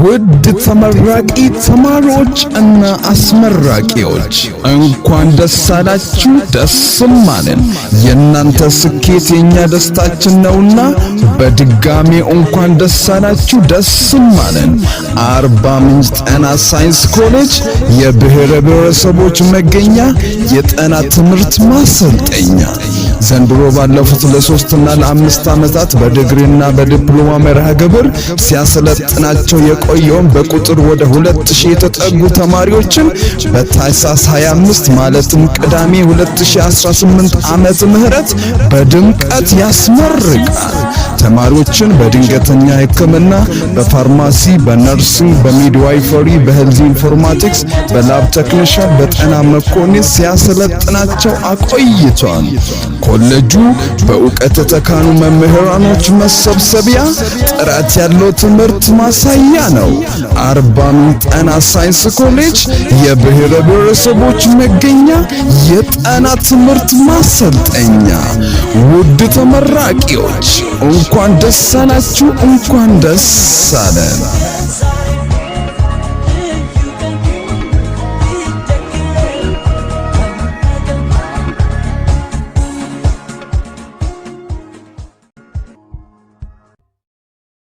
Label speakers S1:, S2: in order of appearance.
S1: ውድ ተመራቂ ተማሪዎች እና አስመራቂዎች እንኳን ደስ አላችሁ፣ ደስም አለን። የእናንተ ስኬት የኛ ደስታችን ነውና በድጋሚ እንኳን ደስ አላችሁ፣ ደስም አለን። አርባ ምንጭ ጤና ሳይንስ ኮሌጅ የብሔረ ብሔረሰቦች መገኛ የጤና ትምህርት ማሰልጠኛ ዘንድሮ ባለፉት ለ3 እና ለ5 ዓመታት በዲግሪና በዲፕሎማ መርሃ ግብር ሲያሰለጥናቸው የቆየውን በቁጥር ወደ 2000 የተጠጉ ተማሪዎችን በታህሳስ 25 ማለትም ቅዳሜ 2018 ዓመተ ምህረት በድምቀት ያስመርቃል። ተማሪዎችን በድንገተኛ ሕክምና፣ በፋርማሲ፣ በነርሲንግ፣ በሚድዋይፈሪ፣ በሄልዝ ኢንፎርማቲክስ፣ በላብ ቴክኒሻን፣ በጤና መኮንን ሲያሰለጥናቸው አቆይቷል። ኮሌጁ በእውቀት የተካኑ መምህራኖች መሰብሰቢያ፣ ጥራት ያለው ትምህርት ማሳያ ነው። አርባ ምንጭ ጤና ሳይንስ ኮሌጅ የብሔረ ብሔረሰቦች መገኛ የጤና ትምህርት ማሰልጠኛ። ውድ ተመራቂዎች እንኳን ደስ አላችሁ፣ እንኳን ደስ አለን።